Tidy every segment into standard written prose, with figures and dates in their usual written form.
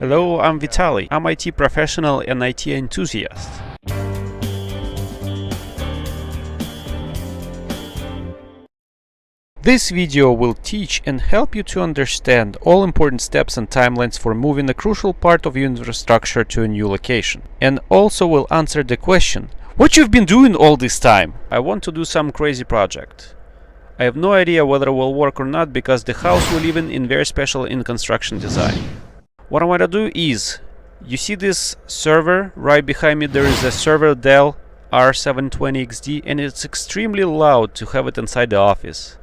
Hello, I'm Vitaly. I'm IT professional and IT enthusiast. This video will teach and help you to understand all important steps and timelines for moving a crucial part of your infrastructure to a new location. And also will answer the question, what you've been doing all this time? I want to do some crazy project. I have no idea whether it will work or not because the house we live in very special in construction design. What I want to do is, you see this server right behind me? There is a server Dell R720XD and it's extremely loud to have it inside the office.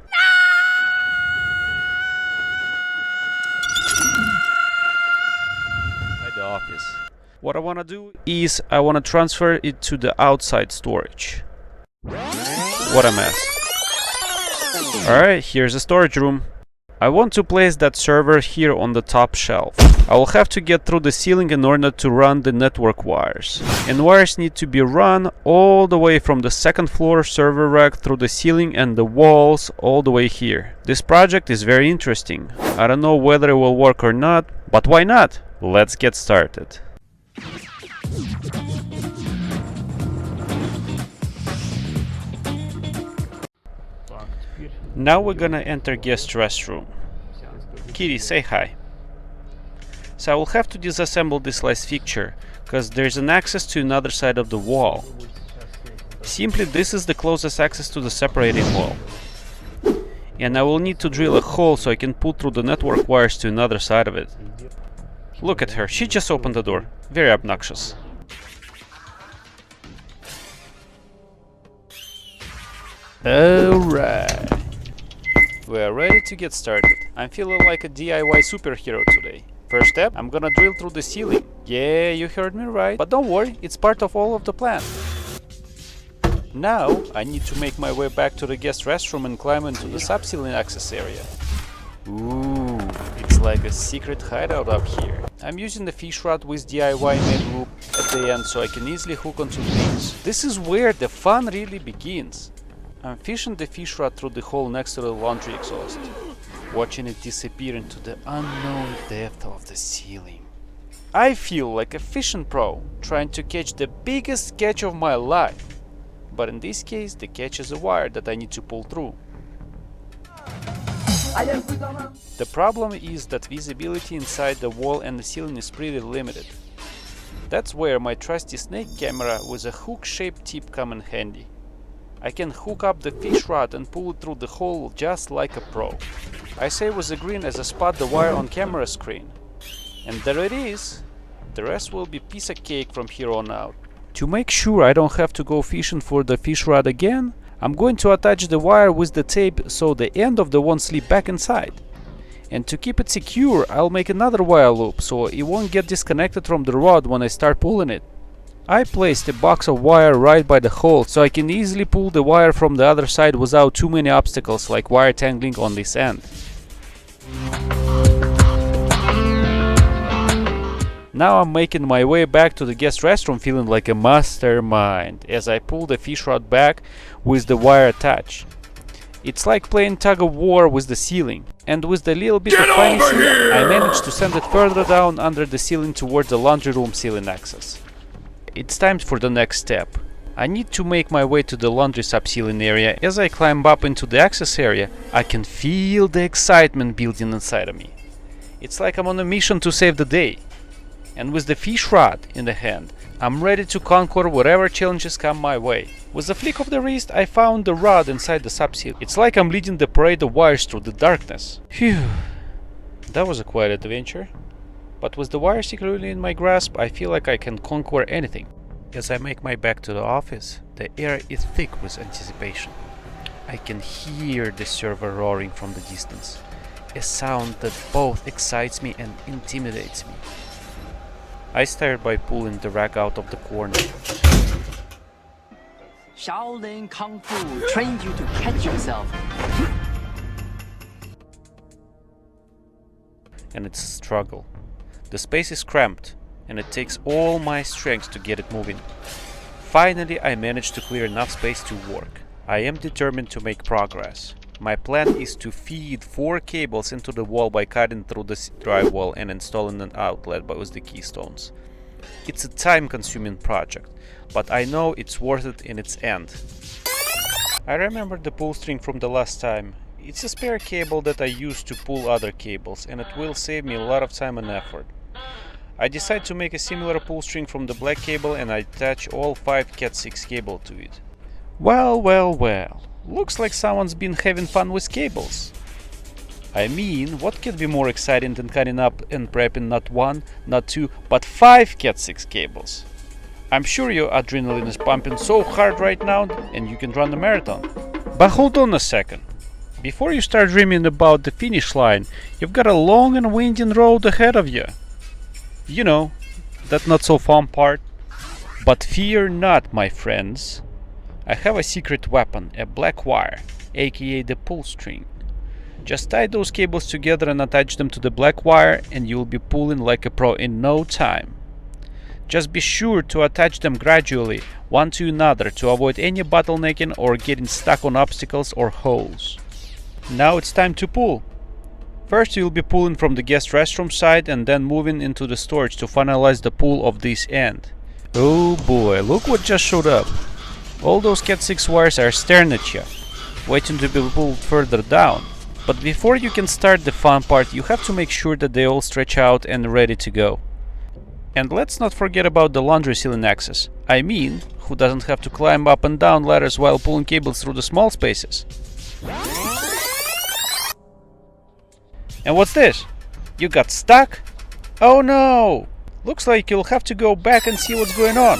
What I want to do is I want to transfer it to the outside storage. What a mess. Alright, here's a storage room. I want to place that server here on the top shelf. I will have to get through the ceiling in order to run the network wires. And wires need to be run all the way from the second floor server rack through the ceiling and the walls all the way here. This project is very interesting. I don't know whether it will work or not, but why not? Let's get started. Now we're gonna enter guest restroom. Kitty, say hi. So I will have to disassemble this last fixture, because there's an access to another side of the wall. Simply this is the closest access to the separating wall. And I will need to drill a hole so I can pull through the network wires to another side of it. Look at her, she just opened the door. Very obnoxious. Alright. We are ready to get started. I'm feeling like a DIY superhero today. First step, I'm gonna drill through the ceiling. Yeah, you heard me right. But don't worry, it's part of all of the plan. Now, I need to make my way back to the guest restroom and climb into the sub-ceiling access area. Ooh, it's like a secret hideout up here. I'm using the fish rod with DIY made loop at the end so I can easily hook onto things. This is where the fun really begins. I'm fishing the fish rod through the hole next to the laundry exhaust, watching it disappear into the unknown depth of the ceiling. I feel like a fishing pro, trying to catch the biggest catch of my life. But in this case, the catch is a wire that I need to pull through. The problem is that visibility inside the wall and the ceiling is pretty limited. That's where my trusty snake camera with a hook-shaped tip come in handy. I can hook up the fish rod and pull it through the hole just like a pro. I say with the green as I spot the wire on camera screen. And there it is. The rest will be piece of cake from here on out. To make sure I don't have to go fishing for the fish rod again, I'm going to attach the wire with the tape so the end of the one slip back inside. And to keep it secure, I'll make another wire loop so it won't get disconnected from the rod when I start pulling it. I placed a box of wire right by the hole so I can easily pull the wire from the other side without too many obstacles like wire tangling on this end. Now I'm making my way back to the guest restroom feeling like a mastermind as I pull the fish rod back with the wire attached. It's like playing tug of war with the ceiling, and with the little bit of finishing I managed to send it further down under the ceiling towards the laundry room ceiling access. It's time for the next step. I need to make my way to the laundry sub-ceiling area. As I climb up into the access area, I can feel the excitement building inside of me. It's like I'm on a mission to save the day. And with the fish rod in the hand, I'm ready to conquer whatever challenges come my way. With a flick of the wrist, I found the rod inside the sub-ceiling. It's like I'm leading the parade of wires through the darkness. Phew, that was a quiet adventure. But with the wire securely in my grasp, I feel like I can conquer anything. As I make my way back to the office, the air is thick with anticipation. I can hear the server roaring from the distance, a sound that both excites me and intimidates me. I start by pulling the rack out of the corner. Shaolin Kung Fu trained you to catch yourself. And it's a struggle. The space is cramped, and it takes all my strength to get it moving. Finally, I managed to clear enough space to work. I am determined to make progress. My plan is to feed 4 cables into the wall by cutting through the drywall and installing an outlet with the keystones. It's a time-consuming project, but I know it's worth it in its end. I remember the pull string from the last time. It's a spare cable that I use to pull other cables, and it will save me a lot of time and effort. I decided to make a similar pull string from the black cable, and I attach all 5 Cat6 cables to it. Well, well, well. Looks like someone's been having fun with cables. I mean, what could be more exciting than cutting up and prepping not 1, not 2, but 5 Cat6 cables? I'm sure your adrenaline is pumping so hard right now and you can run a marathon. But hold on a second. Before you start dreaming about the finish line, you've got a long and winding road ahead of you. You know, that not so fun part. But fear not, my friends. I have a secret weapon, a black wire, aka the pull string. Just tie those cables together and attach them to the black wire and you'll be pulling like a pro in no time. Just be sure to attach them gradually, one to another, to avoid any bottlenecking or getting stuck on obstacles or holes. Now it's time to pull. First you'll be pulling from the guest restroom side and then moving into the storage to finalize the pull of this end. Oh boy, look what just showed up. All those Cat6 wires are staring at you, waiting to be pulled further down. But before you can start the fun part, you have to make sure that they all stretch out and ready to go. And let's not forget about the laundry ceiling access. I mean, who doesn't have to climb up and down ladders while pulling cables through the small spaces? And what's this? You got stuck? Oh no! Looks like you'll have to go back and see what's going on.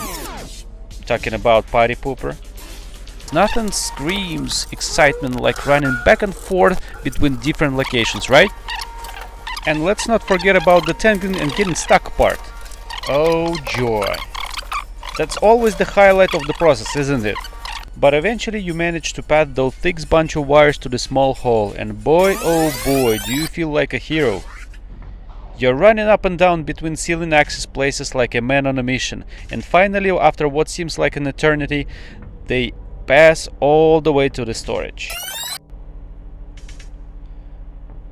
Talking about party pooper? Nothing screams excitement like running back and forth between different locations, right? And let's not forget about the tangling and getting stuck part. Oh joy! That's always the highlight of the process, isn't it? But eventually you manage to pass those thick bunch of wires to the small hole, and boy oh boy do you feel like a hero. You're running up and down between ceiling access places like a man on a mission, and finally, after what seems like an eternity, they pass all the way to the storage.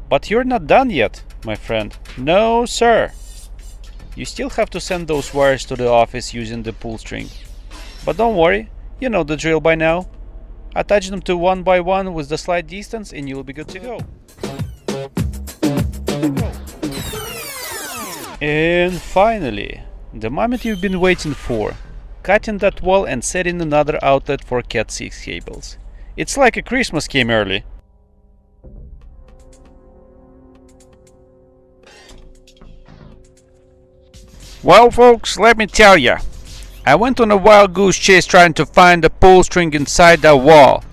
But you're not done yet, my friend. No, sir. You still have to send those wires to the office using the pull string. But don't worry, you know the drill by now. Attach them to one by one with the slight distance and you'll be good to go. And finally, the moment you've been waiting for, cutting that wall and setting another outlet for Cat6 cables. It's like a Christmas came early. Well folks, let me tell ya, I went on a wild goose chase trying to find the pull string inside that wall.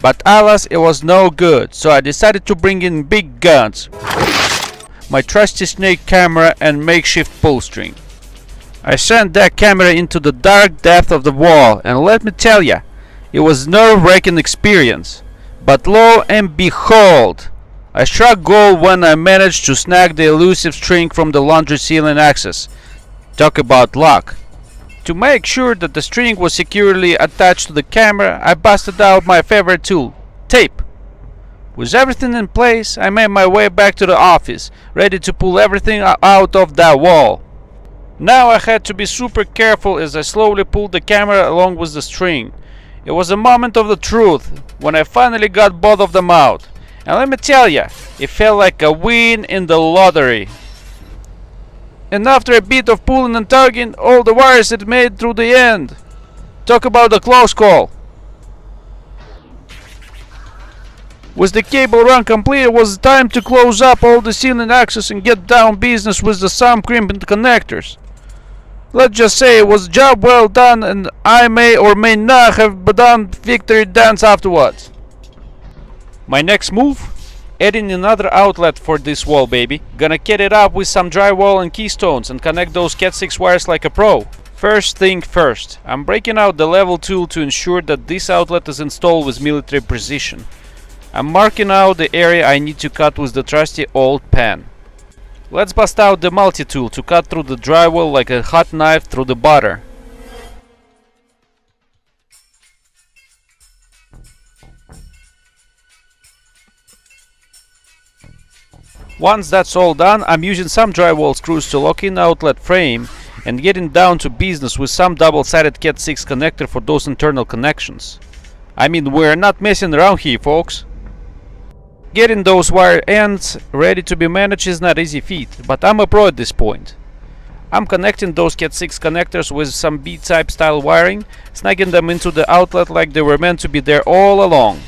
But alas, it was no good, so I decided to bring in big guns. My trusty snake camera and makeshift pull string. I sent that camera into the dark depth of the wall, and let me tell ya, it was a nerve-wracking experience. But lo and behold, I struck gold when I managed to snag the elusive string from the laundry ceiling access. Talk about luck. To make sure that the string was securely attached to the camera, I busted out my favorite tool, tape. With everything in place, I made my way back to the office, ready to pull everything out of that wall. Now I had to be super careful as I slowly pulled the camera along with the string. It was a moment of the truth when I finally got both of them out. And let me tell ya, it felt like a win in the lottery. And after a bit of pulling and tugging, all the wires had made through the end. Talk about a close call. With the cable run complete, it was time to close up all the ceiling access and get down business with some crimping connectors. Let's just say it was a job well done, and I may or may not have done victory dance afterwards. My next move? Adding another outlet for this wall, baby. Gonna kit it up with some drywall and keystones and connect those Cat6 wires like a pro. First thing first, I'm breaking out the level tool to ensure that this outlet is installed with military precision. I'm marking out the area I need to cut with the trusty old pen. Let's bust out the multi-tool to cut through the drywall like a hot knife through the butter. Once that's all done, I'm using some drywall screws to lock in outlet frame and getting down to business with some double-sided Cat6 connector for those internal connections. I mean, we're not messing around here, folks. Getting those wire ends ready to be managed is not easy feat, but I'm a pro at this point. I'm connecting those Cat6 connectors with some B-type style wiring, snagging them into the outlet like they were meant to be there all along.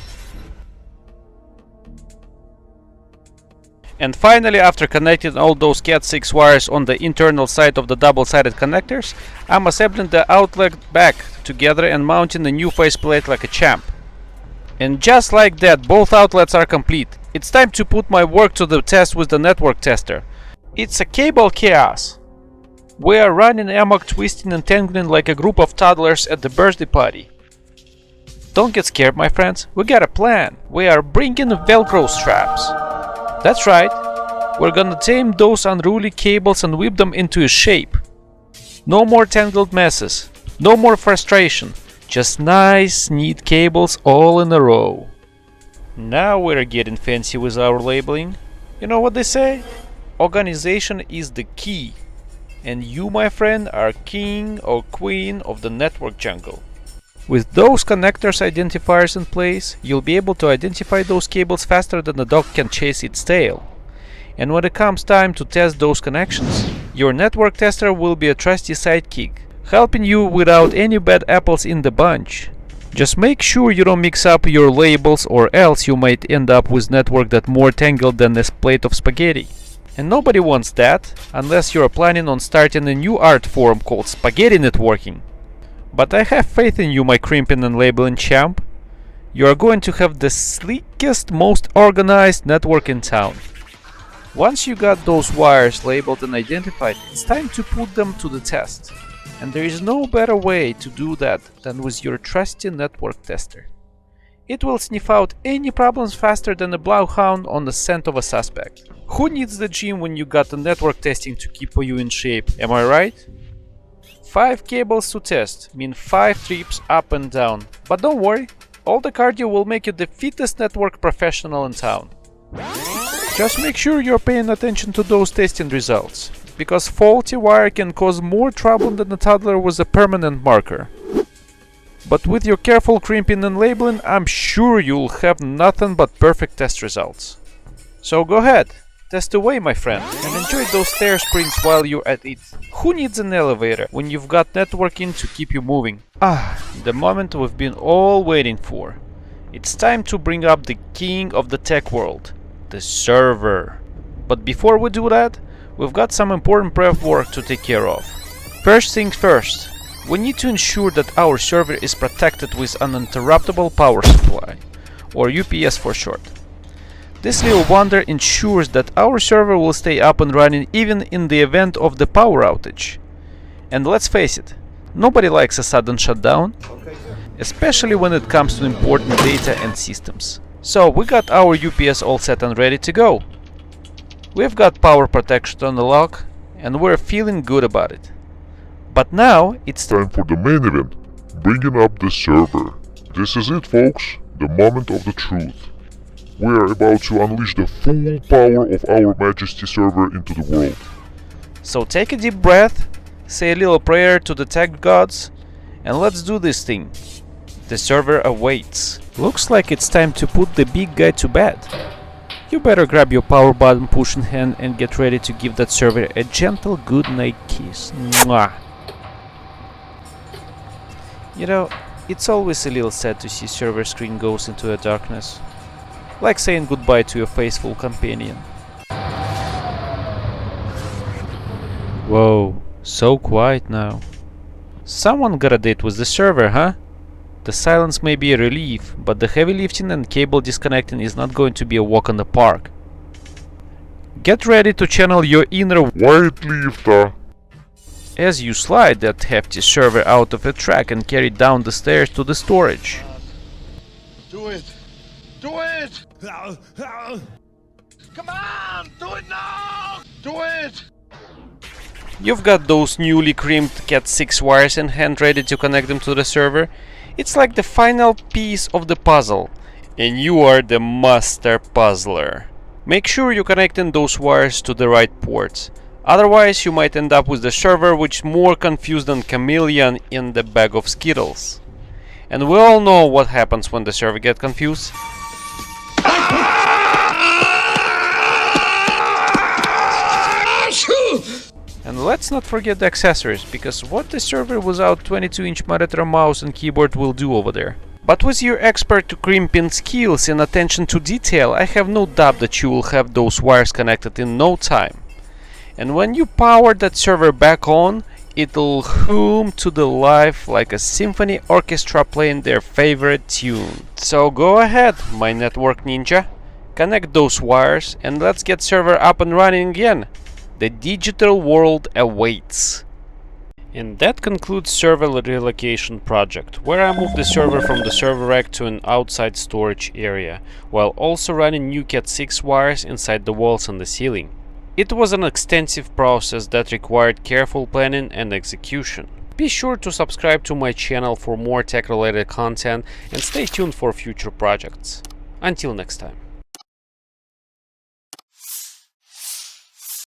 And finally, after connecting all those Cat6 wires on the internal side of the double-sided connectors, I'm assembling the outlet back together and mounting the new faceplate like a champ. And just like that, both outlets are complete. It's time to put my work to the test with the network tester. It's a cable chaos. We are running amok, twisting and tangling like a group of toddlers at the birthday party. Don't get scared, my friends. We got a plan. We are bringing Velcro straps. That's right, we're gonna tame those unruly cables and whip them into a shape. No more tangled messes, no more frustration, just nice, neat cables all in a row. Now we're getting fancy with our labeling. You know what they say? Organization is the key. And you, my friend, are king or queen of the network jungle. With those connectors identifiers in place, you'll be able to identify those cables faster than a dog can chase its tail. And when it comes time to test those connections, your network tester will be a trusty sidekick, helping you without any bad apples in the bunch. Just make sure you don't mix up your labels, or else you might end up with network that's more tangled than a plate of spaghetti. And nobody wants that, unless you're planning on starting a new art form called spaghetti networking. But I have faith in you, my crimping and labeling champ. You are going to have the sleekest, most organized network in town. Once you got those wires labeled and identified, it's time to put them to the test. And there is no better way to do that than with your trusty network tester. It will sniff out any problems faster than a bloodhound on the scent of a suspect. Who needs the gym when you got the network testing to keep you in shape, am I right? 5 cables to test mean 5 trips up and down. But don't worry, all the cardio will make you the fittest network professional in town. Just make sure you're paying attention to those testing results, because faulty wire can cause more trouble than a toddler with a permanent marker. But with your careful crimping and labeling, I'm sure you'll have nothing but perfect test results. So go ahead, test away, my friend, and enjoy those stair sprints while you're at it. Who needs an elevator when you've got networking to keep you moving? The moment we've been all waiting for. It's time to bring up the king of the tech world, the server. But before we do that, we've got some important prep work to take care of. First things first, we need to ensure that our server is protected with an uninterruptible power supply, or UPS for short. This little wonder ensures that our server will stay up and running even in the event of the power outage. And let's face it, nobody likes a sudden shutdown, especially when it comes to important data and systems. So we got our UPS all set and ready to go. We've got power protection on the lock, and we're feeling good about it. But now it's time for the main event, bringing up the server. This is it, folks, the moment of the truth. We are about to unleash the full power of our Majesty server into the world. So take a deep breath, say a little prayer to the tech gods, and let's do this thing. The server awaits. Looks like it's time to put the big guy to bed. You better grab your power button pushing hand and get ready to give that server a gentle goodnight kiss. Mwah. You know, it's always a little sad to see server screen goes into a darkness. Like saying goodbye to your faithful companion. Whoa, so quiet now. Someone got a date with the server, huh? The silence may be a relief, but the heavy lifting and cable disconnecting is not going to be a walk in the park. Get ready to channel your inner White lifter. as you slide that hefty server out of the track and carry it down the stairs to the storage. Do it! Do it! Come on! Do it now! Do it! You've got those newly crimped Cat6 wires in hand ready to connect them to the server. It's like the final piece of the puzzle, and you are the master puzzler. Make sure you're connecting those wires to the right ports. Otherwise, you might end up with the server which is more confused than chameleon in the bag of Skittles. And we all know what happens when the server gets confused. And let's not forget the accessories, because what the server without 22-inch monitor, mouse and keyboard will do over there. But with your expert to crimping skills and attention to detail, I have no doubt that you will have those wires connected in no time. And when you power that server back on, it'll hum to the life like a symphony orchestra playing their favorite tune. So go ahead, my network ninja, connect those wires and let's get server up and running again. The digital world awaits. And that concludes server relocation project, where I moved the server from the server rack to an outside storage area, while also running new Cat6 wires inside the walls and the ceiling. It was an extensive process that required careful planning and execution. Be sure to subscribe to my channel for more tech related content and stay tuned for future projects. Until next time.